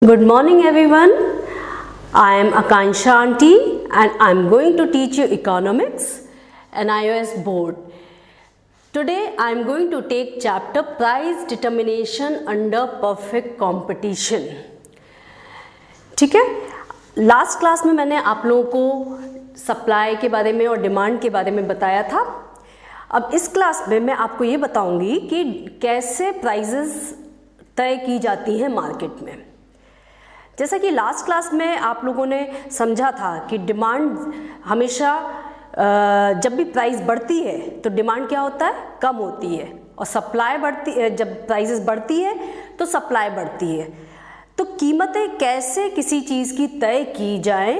Good morning everyone. I am Akansha aunty and I am going to teach you economics and iOS board. Today I am going to take chapter price determination under perfect competition. ठीक है, last class में मैंने आप लोगों को supply के बारे में और डिमांड के बारे में बताया था. अब इस क्लास में मैं आपको ये बताऊंगी कि कैसे प्राइजेस तय की जाती हैं मार्केट में. जैसा कि लास्ट क्लास में आप लोगों ने समझा था कि डिमांड हमेशा जब भी प्राइस बढ़ती है तो डिमांड क्या होता है, कम होती है, और सप्लाई बढ़ती है. जब प्राइसेस बढ़ती है तो सप्लाई बढ़ती है. तो कीमतें कैसे किसी चीज़ की तय की जाए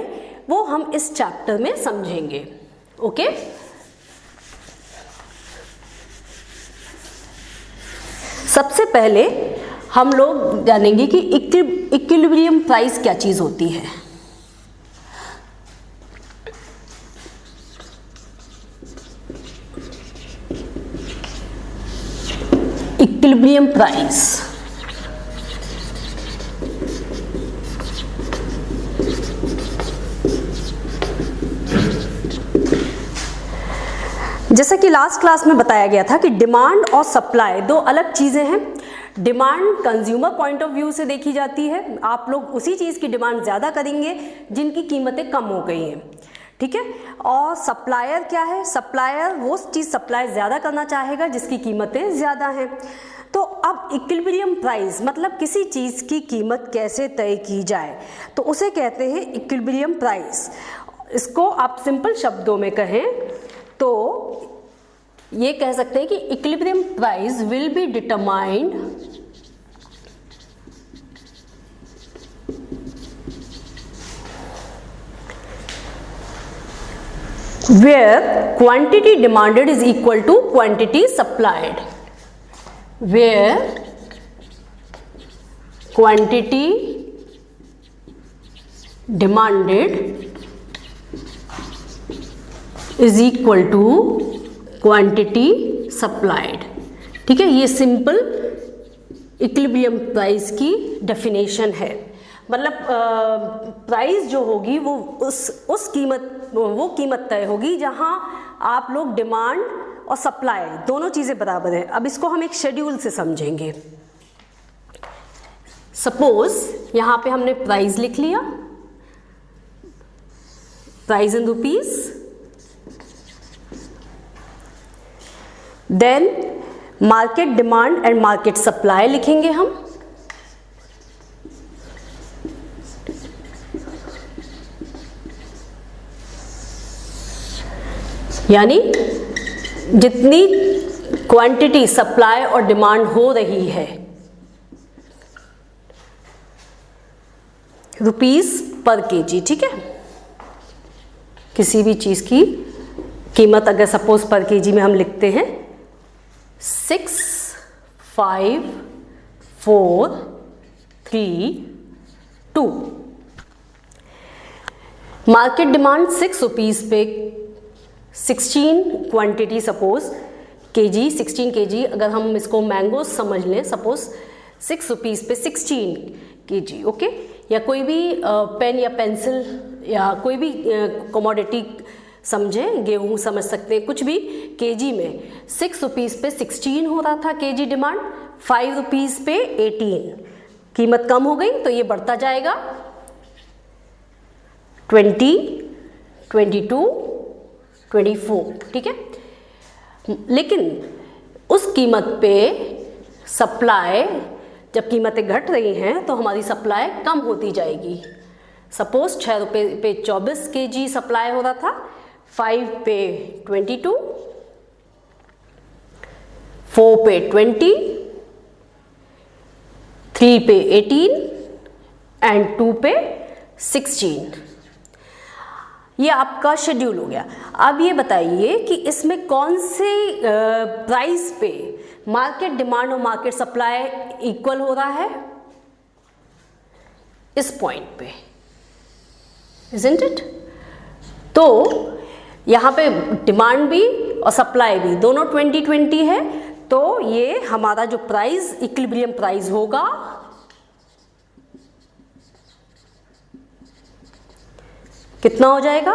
वो हम इस चैप्टर में समझेंगे. ओके, सबसे पहले हम लोग जानेंगे कि इक्विलिब्रियम प्राइस क्या चीज़ होती है. इक्विलिब्रियम प्राइस जैसा कि लास्ट क्लास में बताया गया था कि डिमांड और सप्लाई दो अलग चीज़ें हैं. Demand consumer point of view से देखी जाती है. आप लोग उसी चीज़ की डिमांड ज़्यादा करेंगे जिनकी कीमतें कम हो गई हैं. ठीक है. और सप्लायर क्या है, सप्लायर वो चीज़ सप्लाई ज़्यादा करना चाहेगा जिसकी कीमतें ज़्यादा हैं. तो अब इक्विलिब्रियम प्राइस मतलब किसी चीज़ की कीमत कैसे तय की जाए तो उसे कहते हैं इक्विलिब्रियम प्राइस. इसको आप सिंपल शब्दों में कहें तो ये कह सकते हैं कि equilibrium price will be determined where quantity demanded is equal to quantity supplied. Where quantity demanded is equal to quantity supplied. ठीक है, ये सिंपल इक्विलिब्रियम प्राइस की डेफिनेशन है. मतलब प्राइस जो होगी वो उस कीमत तय होगी जहां आप लोग डिमांड और सप्लाई दोनों चीज़ें बराबर हैं. अब इसको हम एक शेड्यूल से समझेंगे. सपोज यहाँ पे हमने प्राइस लिख लिया, price in rupees. Then market demand and market supply लिखेंगे हम. यानी जितनी क्वांटिटी सप्लाई और डिमांड हो रही है रुपीस पर केजी. ठीक है, किसी भी चीज की कीमत अगर सपोज पर केजी में हम लिखते हैं 6, 5, 4, 3, 2. मार्केट डिमांड 6 रुपीज पे 16 क्वांटिटी सपोज केजी, 16 केजी. अगर हम इसको मैंगोज समझ लें, सपोज 6 रुपीज पे 16 केजी. ओके, या कोई भी पेन या पेंसिल या कोई भी कमोडिटी समझें, गेहूं समझ सकते हैं, कुछ भी केजी में 6 रुपीज़ पे 16 हो रहा था केजी डिमांड, 5 रुपीज़ पे 18. कीमत कम हो गई तो ये बढ़ता जाएगा 20, 22, 24. ठीक है, लेकिन उस कीमत पे सप्लाई, जब कीमतें घट रही हैं तो हमारी सप्लाई कम होती जाएगी. सपोज 6 रुपये पे 24 केजी सप्लाई हो रहा था, 5 पे 22, 4 पे 20, 3 पे 18 एंड 2 पे 16. ये आपका शेड्यूल हो गया. अब ये बताइए कि इसमें कौन से प्राइस पे मार्केट डिमांड और मार्केट सप्लाई इक्वल हो रहा है. इस पॉइंट पे, isn't it? तो यहाँ पे डिमांड भी और सप्लाई भी दोनों 20-20 है. तो ये हमारा जो प्राइस इक्विलिब्रियम प्राइस होगा कितना हो जाएगा,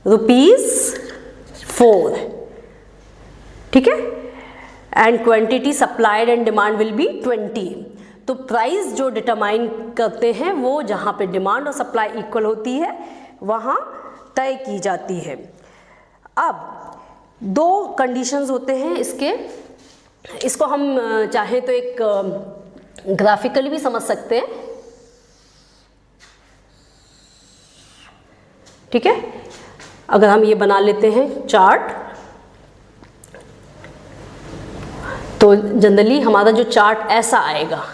₹4, ठीक है। And quantity supplied and demand will be 20। तो प्राइस जो डिटरमाइन करते हैं वो जहाँ पे डिमांड और सप्लाई इक्वल होती है वहाँ तय की जाती है। अब 2 कंडीशंस होते हैं इसके, इसको हम चाहे तो एक ग्राफिकली भी समझ सकते हैं, ठीक है। अगर हम ये बना लेते हैं चार्ट, तो जनरली हमारा जो चार्ट ऐसा आएगा,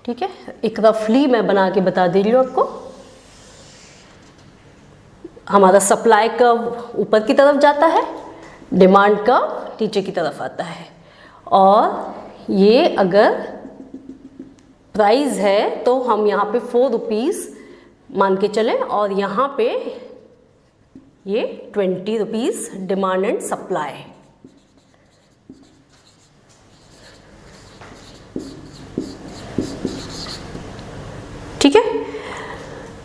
ठीक है। एक रफली मैं बना के बता दे रही हूँ आपको। हमारा सप्लाई कर्व ऊपर की तरफ जाता है, डिमांड कर्व नीचे की तरफ आता है, और ये अगर प्राइस है तो हम यहाँ पे ₹4 मान के चलें, और यहाँ पे ये ₹20 डिमांड एंड सप्लाई। ठीक है,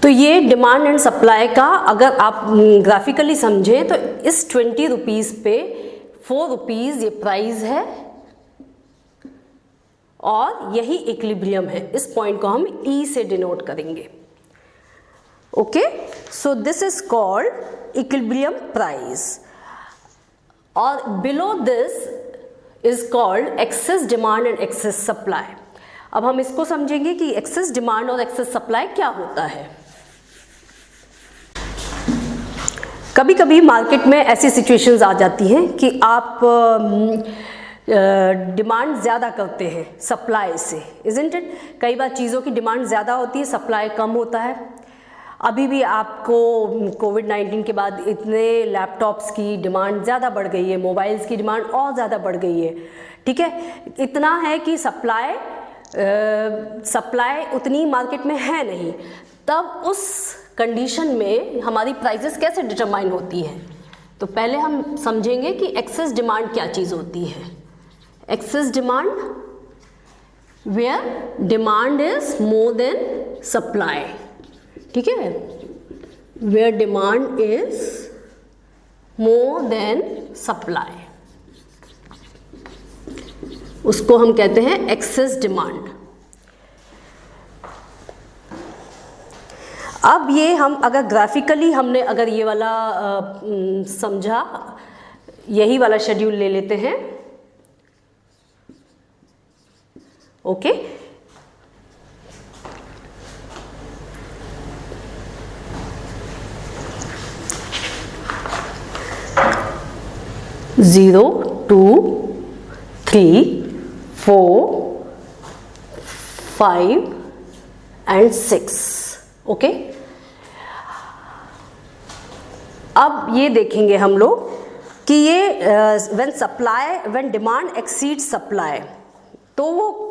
तो ये डिमांड एंड सप्लाई का अगर आप ग्राफिकली समझें तो इस ₹20 पे ₹4 ये प्राइस है और यही इक्विलिब्रियम है। इस पॉइंट को हम ई से डिनोट करेंगे। Okay, so this is called equilibrium price, और below this is called excess demand and excess supply. अब हम इसको समझेंगे कि एक्सेस डिमांड और एक्सेस सप्लाई क्या होता है। कभी कभी मार्केट में ऐसी सिचुएशंस आ जाती हैं कि आप डिमांड ज़्यादा करते हैं सप्लाई से, इज़न्ट इट। कई बार चीज़ों की डिमांड ज़्यादा होती है, सप्लाई कम होता है। अभी भी आपको कोविड-19 के बाद इतने लैपटॉप्स की डिमांड ज़्यादा बढ़ गई है, मोबाइल्स की डिमांड और ज़्यादा बढ़ गई है, ठीक है। इतना है कि सप्लाई उतनी मार्केट में है नहीं। तब उस कंडीशन में हमारी प्राइसेस कैसे डिटरमाइन होती हैं, तो पहले हम समझेंगे कि एक्सेस डिमांड क्या चीज़ होती है। Excess demand where demand is more than supply, ठीक है, where demand is more than supply, उसको हम कहते हैं एक्सेस डिमांड। अब ये हम अगर ग्राफिकली हमने अगर ये वाला समझा, यही वाला शेड्यूल ले लेते हैं। Okay, zero 2 3 4 5 and 6। ओके, अब ये देखेंगे हम लोग कि ये व्हेन डिमांड एक्सीड्स सप्लाई, तो वो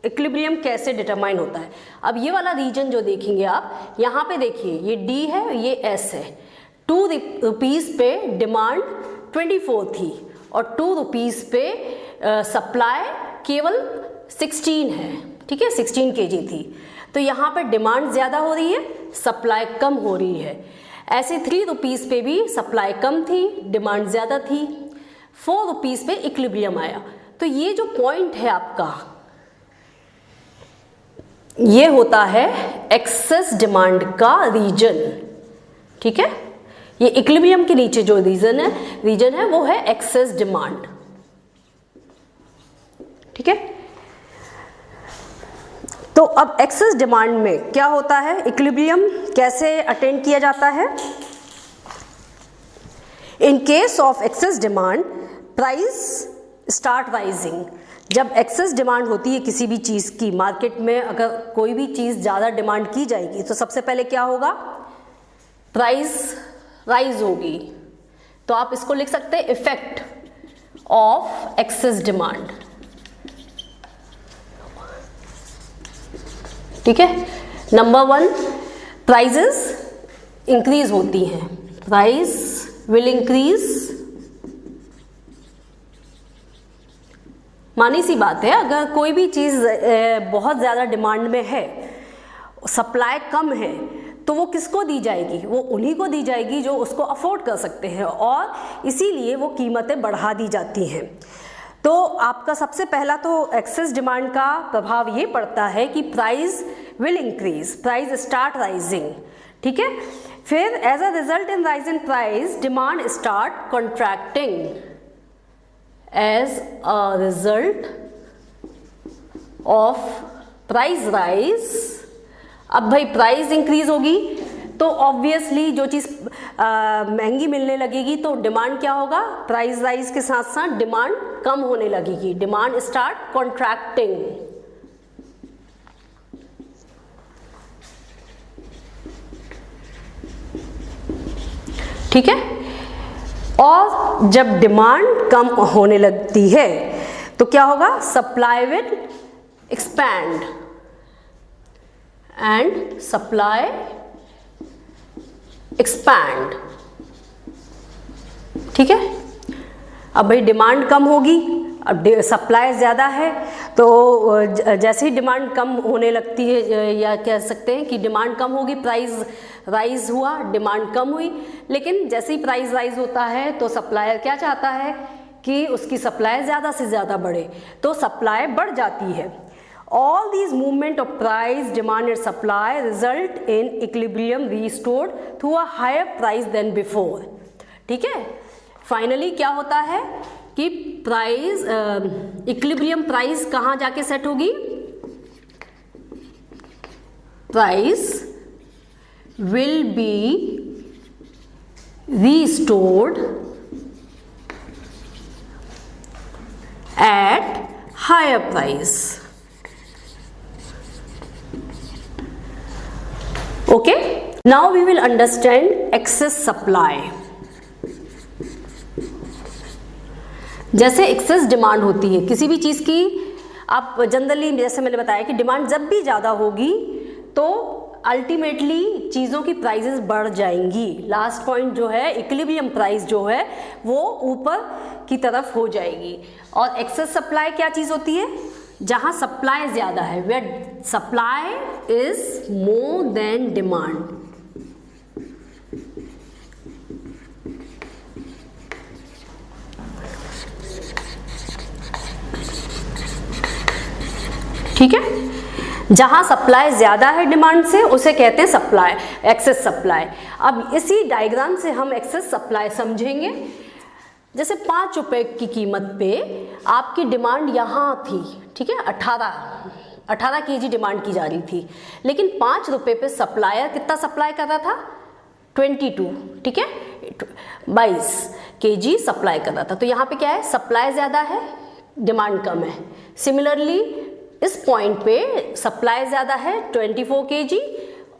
इक्विलिब्रियम कैसे डिटरमाइन होता है। अब ये वाला रीजन जो देखेंगे आप, यहाँ पे देखिए ये डी है, ये एस है। ₹2 पे डिमांड 24 थी और ₹2 पे सप्लाई केवल 16 है, ठीक है, 16 kg थी। तो यहाँ पे डिमांड ज़्यादा हो रही है, सप्लाई कम हो रही है। ऐसे ₹3 पे भी सप्लाई कम थी, डिमांड ज़्यादा थी। ₹4 पे इक्विलिब्रियम आया। तो ये जो पॉइंट है आपका, ये होता है एक्सेस डिमांड का रीजन, ठीक है। ये इक्विलिब्रियम के नीचे जो रीजन है वो है एक्सेस डिमांड, ठीक है। तो अब एक्सेस डिमांड में क्या होता है, इक्विलिब्रियम कैसे अटेन किया जाता है। In case of excess demand price start rising. जब एक्सेस डिमांड होती है किसी भी चीज़ की, मार्केट में अगर कोई भी चीज़ ज़्यादा डिमांड की जाएगी तो सबसे पहले क्या होगा, प्राइस राइज होगी। तो आप इसको लिख सकते हैं इफेक्ट ऑफ एक्सेस डिमांड, ठीक है। नंबर 1, प्राइजेस इंक्रीज होती हैं, प्राइस विल इंक्रीज। मानी सी बात है, अगर कोई भी चीज़ बहुत ज़्यादा डिमांड में है, सप्लाई कम है, तो वो किसको दी जाएगी? वो उन्हीं को दी जाएगी जो उसको अफोर्ड कर सकते हैं, और इसीलिए वो कीमतें बढ़ा दी जाती हैं। तो आपका सबसे पहला तो एक्सेस डिमांड का प्रभाव ये पड़ता है कि price will increase, price start rising, ठीक है। फिर as a result in rise in price demand start contracting, as a result of price rise. अब भाई प्राइस इंक्रीज होगी तो ऑब्वियसली जो चीज़ महंगी मिलने लगेगी तो डिमांड क्या होगा? प्राइस राइज के साथ साथ डिमांड कम होने लगेगी, डिमांड स्टार्ट कॉन्ट्रैक्टिंग। ठीक है। और जब डिमांड कम होने लगती है तो क्या होगा? Supply will expand and supply expand, ठीक है। अब भाई डिमांड कम होगी, अब सप्लाई ज़्यादा है, तो जैसे ही डिमांड कम होने लगती है, या कह सकते हैं कि डिमांड कम होगी, प्राइस राइज हुआ, डिमांड कम हुई, लेकिन जैसे ही प्राइस राइज होता है तो सप्लायर क्या चाहता है कि उसकी सप्लाई ज़्यादा से ज़्यादा बढ़े, तो सप्लाई बढ़ जाती है। All these movement of price, demand and supply result in equilibrium restored through a higher price than before, ठीक है। फाइनली क्या होता है कि प्राइस इक्विलिब्रियम प्राइस कहाँ जाके सेट होगी? Price will be restored at higher price. Okay, now we will understand excess supply. जैसे एक्सेस डिमांड होती है किसी भी चीज़ की, आप जनरली जैसे मैंने बताया कि डिमांड जब भी ज़्यादा होगी तो अल्टीमेटली चीज़ों की प्राइसेस बढ़ जाएंगी। लास्ट पॉइंट जो है इक्विलिब्रियम प्राइस जो है वो ऊपर की तरफ हो जाएगी। और एक्सेस सप्लाई क्या चीज़ होती है? जहाँ सप्लाई ज़्यादा है, where supply is more than demand. ठीक है, जहां सप्लाई ज्यादा है डिमांड से उसे कहते हैं सप्लाई, एक्सेस सप्लाई। अब इसी डायग्राम से हम एक्सेस सप्लाई समझेंगे। जैसे 5 रुपए की कीमत पे आपकी डिमांड यहाँ थी, ठीक है, 18 केजी डिमांड की जा रही थी, लेकिन 5 रुपए पे सप्लायर कितना सप्लाई कर रहा था? 22, ठीक है, 22 केजी सप्लाई कर रहा था। तो यहाँ पे क्या है? सप्लाई ज़्यादा है, डिमांड कम है। सिमिलरली इस पॉइंट पे सप्लाई ज़्यादा है 24 केजी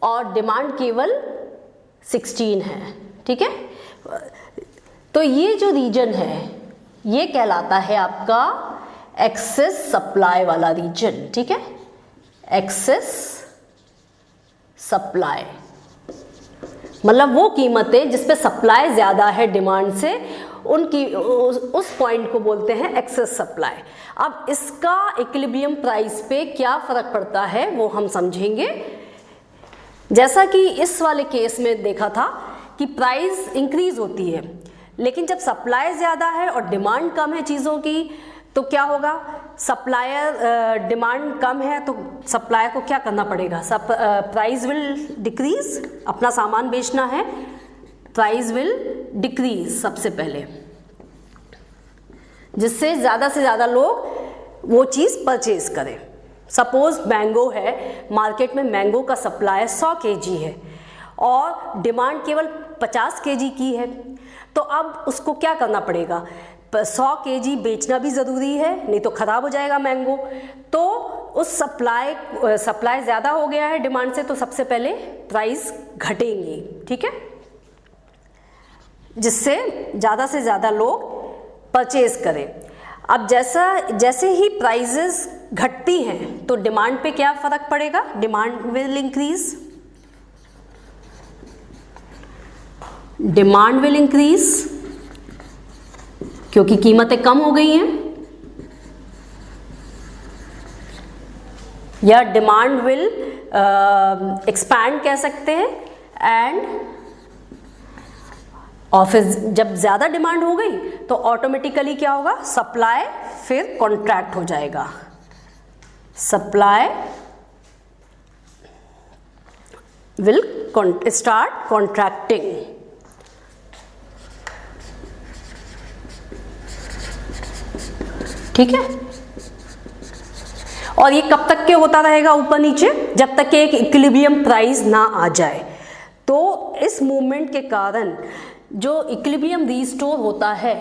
और डिमांड केवल 16 है, ठीक है। तो ये जो रीजन है ये कहलाता है आपका एक्सेस सप्लाई वाला रीजन, ठीक है, एक्सेस सप्लाई। मतलब वो कीमतें जिस पे सप्लाई ज़्यादा है डिमांड से, उनकी उस पॉइंट को बोलते हैं एक्सेस सप्लाई। अब इसका इक्विलिब्रियम प्राइस पे क्या फ़र्क पड़ता है वो हम समझेंगे। जैसा कि इस वाले केस में देखा था कि प्राइस इंक्रीज होती है, लेकिन जब सप्लाई ज़्यादा है और डिमांड कम है चीज़ों की तो क्या होगा? सप्लायर डिमांड कम है तो सप्लायर को क्या करना पड़ेगा? प्राइस विल डिक्रीज, अपना सामान बेचना है, प्राइस विल डिक्रीज सबसे पहले, जिससे ज़्यादा से ज़्यादा लोग वो चीज़ परचेज करें। सपोज मैंगो है, मार्केट में मैंगो का सप्लाई 100 केजी है और डिमांड केवल 50 केजी की है, तो अब उसको क्या करना पड़ेगा? 100 केजी बेचना भी ज़रूरी है, नहीं तो ख़राब हो जाएगा मैंगो। तो उस सप्लाई ज़्यादा हो गया है डिमांड से, तो सबसे पहले प्राइस घटेंगी, ठीक है, जिससे ज़्यादा से ज़्यादा लोग परचेज करें। अब जैसे ही प्राइसेस घटती हैं तो डिमांड पे क्या फ़र्क पड़ेगा? Demand will increase, demand will increase क्योंकि कीमतें कम हो गई हैं, या डिमांड विल एक्सपैंड कह सकते हैं, एंड और फिर जब ज़्यादा डिमांड हो गई तो ऑटोमेटिकली क्या होगा, सप्लाई फिर कॉन्ट्रैक्ट हो जाएगा, सप्लाई विल स्टार्ट कॉन्ट्रैक्टिंग। ठीक है, और ये कब तक के होता रहेगा ऊपर नीचे, जब तक कि एक इक्विलिब्रियम प्राइस ना आ जाए। तो इस मूवमेंट के कारण जो इक्विलिब्रियम रीस्टोर होता है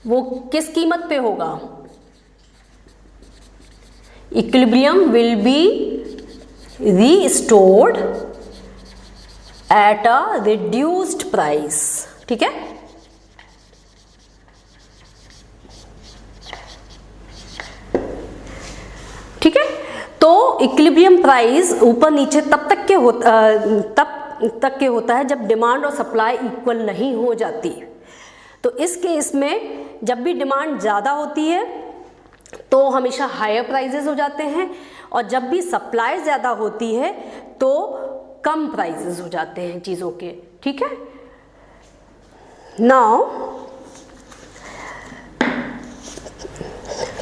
वो किस कीमत पे होगा, equilibrium will be restored at a reduced price. ठीक है, ठीक है, तो इक्विलिब्रियम प्राइस ऊपर नीचे तब तक के होता है जब डिमांड और सप्लाई इक्वल नहीं हो जाती। तो इस केस में जब भी डिमांड ज़्यादा होती है तो हमेशा हायर प्राइजेस हो जाते हैं, और जब भी सप्लाई ज़्यादा होती है तो कम प्राइजेस हो जाते हैं चीज़ों के। ठीक है, now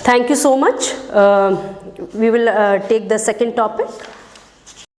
thank you so much. We will take the second topic.